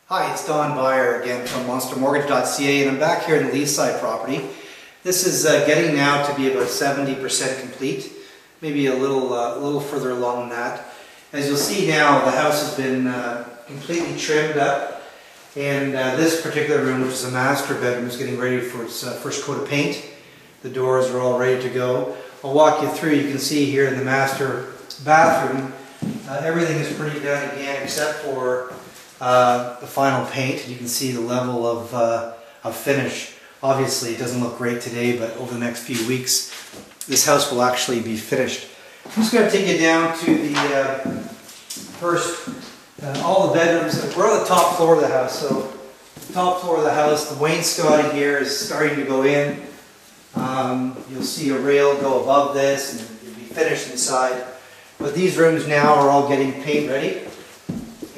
Hi, it's Don Bayer again from MonsterMortgage.ca, and I'm back here in the Leaside property. This is getting now to be about 70% complete, maybe a little further along than that. As you'll see now, the house has been completely trimmed up, and this particular room, which is a master bedroom, is getting ready for its first coat of paint. The doors are all ready to go. I'll walk you through. You can see here in the master bathroom, everything is pretty done again except for the final paint. You can see the level of finish. Obviously it doesn't look great today, but over the next few weeks this house will actually be finished. I'm just going to take you down to the first, all the bedrooms. We're on the top floor of the house, so the top floor of the house, the wainscoting here is starting to go in. You'll see a rail go above this and it'll be finished inside. But these rooms now are all getting paint ready,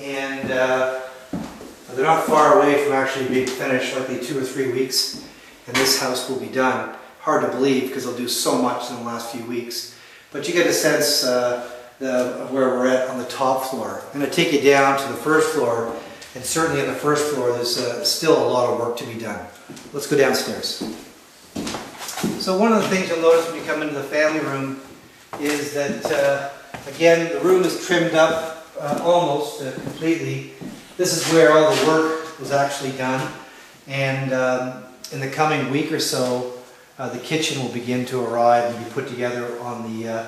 and they're not far away from actually being finished, likely 2 or 3 weeks, and this house will be done. Hard to believe because they'll do so much in the last few weeks. But you get a sense of where we're at on the top floor. I'm going to take you down to the first floor, and certainly on the first floor there's still a lot of work to be done. Let's go downstairs. So one of the things you'll notice when you come into the family room is that again, the room is trimmed up almost completely. This is where all the work was actually done, and in the coming week or so the kitchen will begin to arrive and be put together on the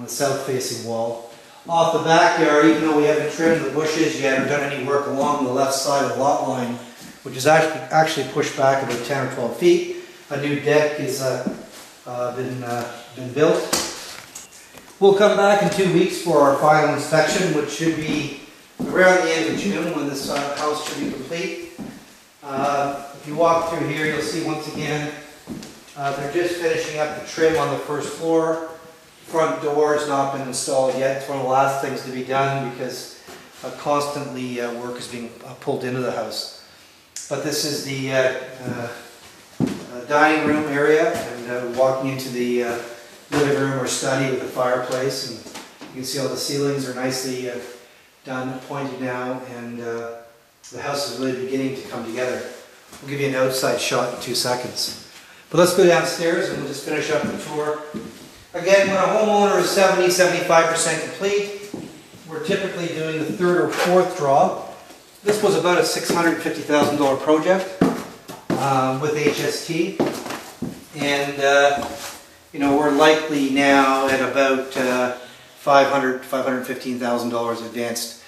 south-facing wall. Off the backyard, even though we haven't trimmed the bushes yet or done any work along the left side of the lot line, which is actually pushed back about 10 or 12 feet, a new deck has been built. We'll come back in 2 weeks for our final inspection, which should be around the end of June when this house should be complete. If you walk through here, you'll see once again they're just finishing up the trim on the first floor. Front door has not been installed yet. It's one of the last things to be done because constantly work is being pulled into the house. But this is the dining room area, and walking into the living room or study with a fireplace, and you can see all the ceilings are nicely done, pointed now, and the house is really beginning to come together. We'll give you an outside shot in 2 seconds. But let's go downstairs and we'll just finish up the tour. Again, when a homeowner is 70–75% complete, we're typically doing the 3rd or 4th draw. This was about a $650,000 project with HST, and you know, we're likely now at about $515,000 advanced.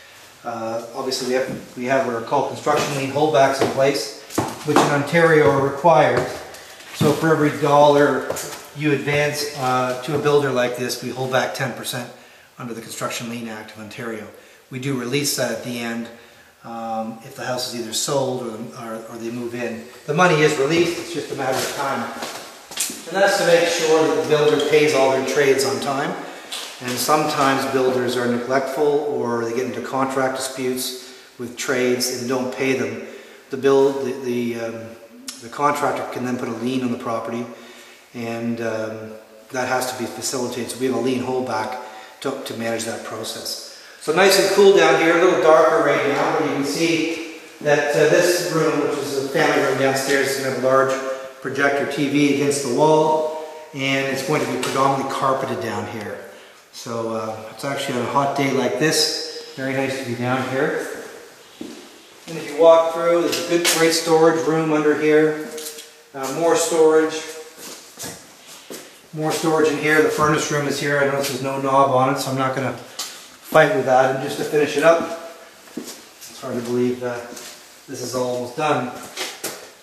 Obviously we have what are called construction lien holdbacks in place, which in Ontario are required. So for every dollar you advance to a builder like this, we hold back 10% under the Construction Lien Act of Ontario. We do release that at the end if the house is either sold or they move in. The money is released, it's just a matter of time. And that's to make sure that the builder pays all their trades on time. And sometimes builders are neglectful, or they get into contract disputes with trades and don't pay them. The contractor can then put a lien on the property, and that has to be facilitated. So we have a lien holdback to manage that process. So nice and cool down here, a little darker right now, but you can see that this room, which is a family room downstairs, is going to have a large projector TV against the wall, and it's going to be predominantly carpeted down here. So it's actually on a hot day like this, very nice to be down here. And if you walk through, there's a good, great storage room under here. More storage in here. The furnace room is here. I notice there's no knob on it, so I'm not going to fight with that. And just to finish it up, it's hard to believe this is almost done.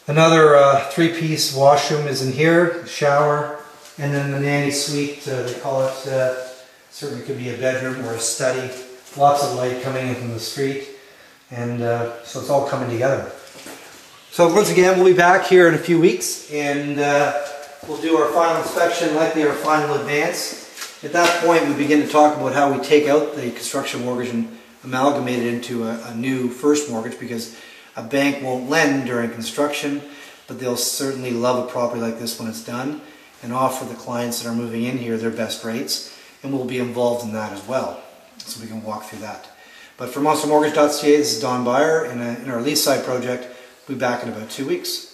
Another 3-piece washroom is in here, shower, and then the nanny suite, they call it, certainly could be a bedroom or a study. Lots of light coming in from the street, and so it's all coming together. So once again, we'll be back here in a few weeks, and we'll do our final inspection, likely our final advance. At that point, we begin to talk about how we take out the construction mortgage and amalgamate it into a new first mortgage, because a bank won't lend during construction, but they'll certainly love a property like this when it's done and offer the clients that are moving in here their best rates, and we'll be involved in that as well, so we can walk through that. But for MonsterMortgage.ca, this is Don Bayer in our Leaside project. We'll be back in about 2 weeks.